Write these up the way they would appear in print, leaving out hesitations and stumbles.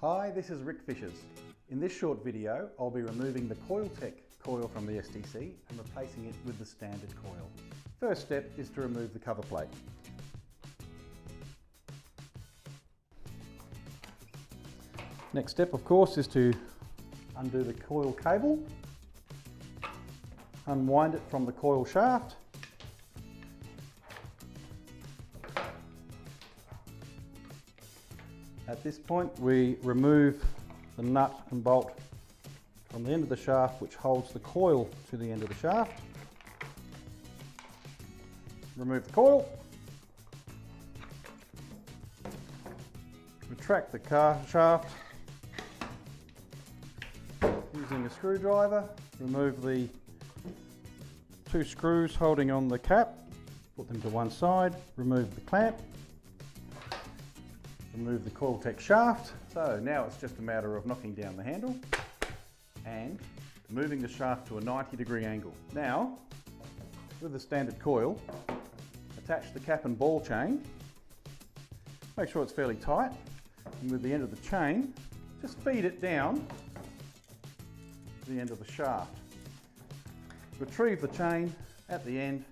Hi, this is Rick Fishers. In this short video, I'll be removing the Coiltek coil from the SDC and replacing it with the standard coil. First step is to remove the cover plate. Next step, of course, is to undo the coil cable, unwind it from the coil shaft, at this point we remove the nut and bolt from the end of the shaft which holds the coil to the end of the shaft. Remove the coil, retract the car shaft using a screwdriver, remove the two screws holding on the cap, put them to one side, remove the clamp, remove the Coiltek shaft. So now it's just a matter of knocking down the handle and moving the shaft to a 90-degree angle. Now, with the standard coil, attach the cap and ball chain. Make sure it's fairly tight, and with the end of the chain, just feed it down to the end of the shaft. Retrieve the chain at the end,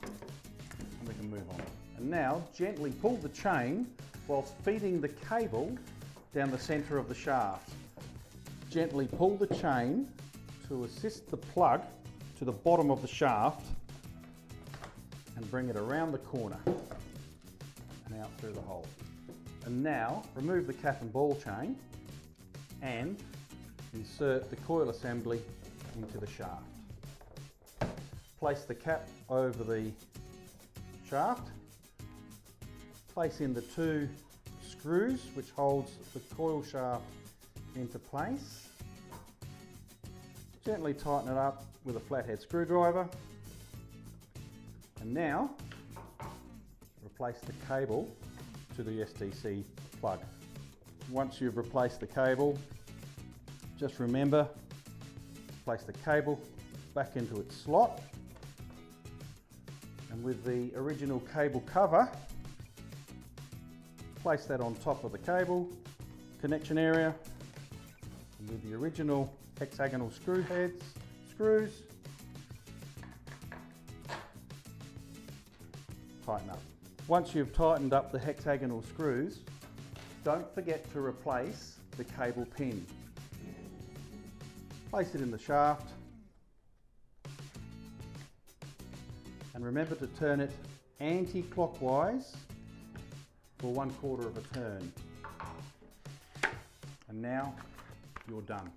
and we can move on. And now, gently pull the chain whilst feeding the cable down the centre of the shaft. Gently pull the chain to assist the plug to the bottom of the shaft and bring it around the corner and out through the hole. And now remove the cap and ball chain and insert the coil assembly into the shaft. Place the cap over the shaft. Place in the two screws which holds the coil shaft into place. Gently tighten it up with a flathead screwdriver. And now replace the cable to the SDC plug. Once you've replaced the cable, just remember to place the cable back into its slot, and with the original cable cover, place that on top of the cable connection area, and with the original hexagonal screws, tighten up. Once you've tightened up the hexagonal screws, don't forget to replace the cable pin. Place it in the shaft and remember to turn it anti-clockwise for 1/4 of a turn. And now you're done.